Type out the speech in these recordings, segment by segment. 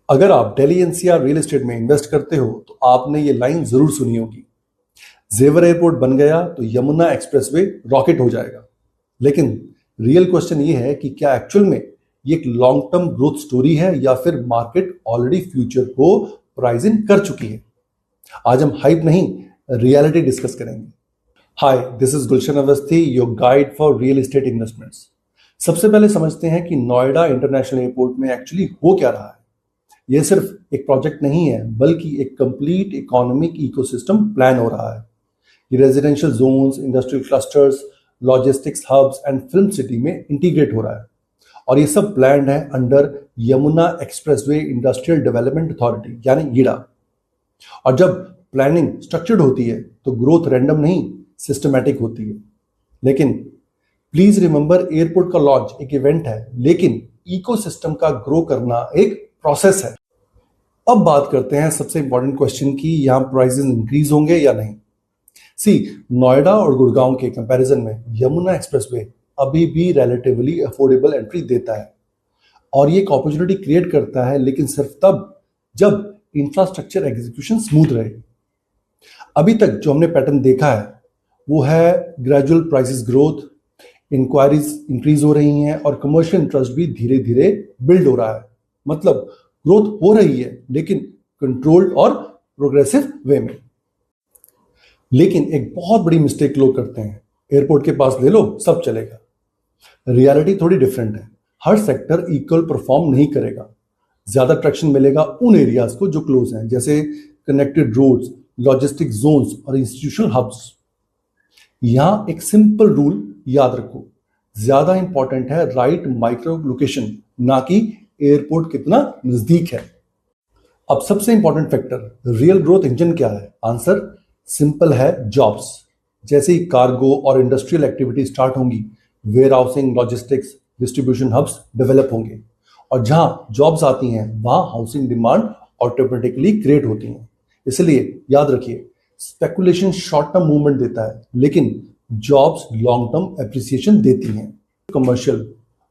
अगर आप Delhi NCR real estate में इन्वेस्ट करते हो तो आपने ये लाइन जरूर सुनी होगी। जेवर एयरपोर्ट बन गया तो यमुना एक्सप्रेसवे रॉकेट हो जाएगा। लेकिन रियल क्वेश्चन ये है कि क्या एक्चुअल में ये एक लॉन्ग टर्म ग्रोथ स्टोरी है या फिर मार्केट ऑलरेडी फ्यूचर को प्राइस इन कर चुकी है। आज हम हाइप नहीं, रियलिटी डिस्कस करेंगे। Hi, this is Gulshan Awasthi, your guide for real estate investments. सबसे पहले समझते हैं कि नोएडा इंटरनेशनल एयरपोर्ट में एक्चुअली हो क्या रहा है। यह सिर्फ एक प्रोजेक्ट नहीं है बल्कि एक कंप्लीट इकोनॉमिक इकोसिस्टम प्लान हो रहा है। ये residential zones, industrial clusters, logistics hubs and film city में इंटीग्रेट हो रहा है और ये सब प्लान है under Yamuna expressway industrial development authority यानी यीडा। और जब प्लानिंग स्ट्रक्चर्ड होती है तो ग्रोथ रैंडम नहीं, सिस्टमैटिक होती है। लेकिन प्लीज रिमेंबर, एयरपोर्ट का लॉन्च एक इवेंट है लेकिन इकोसिस्टम का ग्रो करना एक प्रोसेस है। अब बात करते हैं सबसे इंपॉर्टेंट क्वेश्चन की, यहां प्राइसेस इंक्रीज होंगे या नहीं। नोएडा और गुड़गांव के कंपैरिजन में यमुना एक्सप्रेसवे अभी भी रिलेटिवली अफोर्डेबल एंट्री देता है और ये एक अपॉर्चुनिटी क्रिएट करता है, लेकिन सिर्फ तब जब इंफ्रास्ट्रक्चर एग्जीक्यूशन स्मूथ रहे। अभी तक जो हमने पैटर्न देखा है वो है gradual prices growth, inquiries increase हो रही हैं और कमर्शियल इंटरेस्ट भी धीरे धीरे बिल्ड हो रहा है। मतलब ग्रोथ हो रही है लेकिन कंट्रोल्ड और प्रोग्रेसिव वे में। लेकिन एक बहुत बड़ी मिस्टेक लोग करते हैं, एयरपोर्ट के पास ले लो सब चलेगा। रियलिटी थोड़ी डिफरेंट है। हर सेक्टर इक्वल परफॉर्म नहीं करेगा। ज्यादा ट्रैक्शन मिलेगा उन एरियाज को जो क्लोज हैं, जैसे कनेक्टेड रोड्स, लॉजिस्टिक जोन्स और इंस्टीट्यूशनल हब्स। यहां एक सिंपल रूल याद रखो, ज्यादा इंपॉर्टेंट है राइट माइक्रो लोकेशन, ना कि एयरपोर्ट कितना नजदीक है। अब सबसे important factor, real growth engine क्या है? आंसर सिंपल है, जॉब्स। जैसे ही कार्गो और इंडस्ट्रियल एक्टिविटी स्टार्ट होंगी, warehousing, logistics, distribution hubs develop होंगे और जहां जॉब्स आती हैं वहां हाउसिंग डिमांड ऑटोमेटिकली क्रिएट होती है। इसलिए याद रखिए, स्पेकुलेशन शॉर्ट टर्म मूवमेंट देता है लेकिन जॉब्स लॉन्ग टर्म एप्रिसिएशन देती हैं। कमर्शियल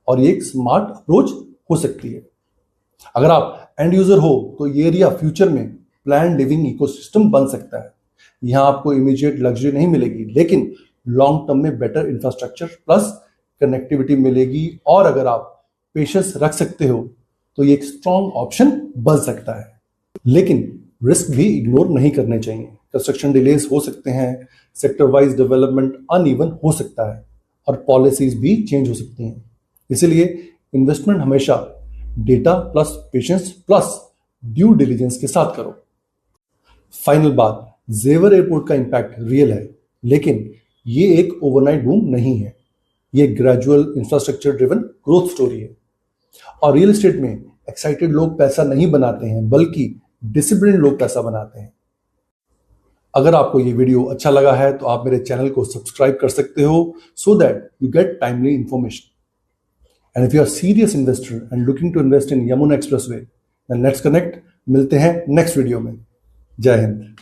और ये एक स्मार्ट अप्रोच हो सकती है। अगर आप एंड यूजर हो तो ये एरिया फ्यूचर में प्लान लिविंग इकोसिस्टम बन सकता है। यहां आपको इमीडिएट लग्जरी नहीं मिलेगी लेकिन लॉन्ग टर्म में बेटर इंफ्रास्ट्रक्चर प्लस कनेक्टिविटी मिलेगी और अगर आप पेशेंस रख सकते हो तो ये एक स्ट्रॉन्ग ऑप्शन बन सकता है। लेकिन रिस्क भी इग्नोर नहीं करने चाहिए। कंस्ट्रक्शन डिलेज हो सकते हैं, सेक्टर वाइज डेवलपमेंट अनइवन हो सकता है और पॉलिसीज भी चेंज हो सकती हैं। इसलिए इन्वेस्टमेंट हमेशा data plus patience plus due diligence के साथ करो। फाइनल बात, जेवर एयरपोर्ट का इंपैक्ट रियल है लेकिन ये एक ओवरनाइट बूम नहीं है। ये gradual infrastructure driven growth story है और रियल एस्टेट में एक्साइटेड लोग पैसा नहीं बनाते हैं बल्कि डिसिप्लिन लोग पैसा बनाते हैं। अगर आपको ये वीडियो अच्छा लगा है तो आप मेरे चैनल को सब्सक्राइब कर सकते हो so that you get timely information. And if you are serious investor and looking to invest in Yamuna expressway, then let's connect. मिलते हैं नेक्स्ट वीडियो में। जय हिंद।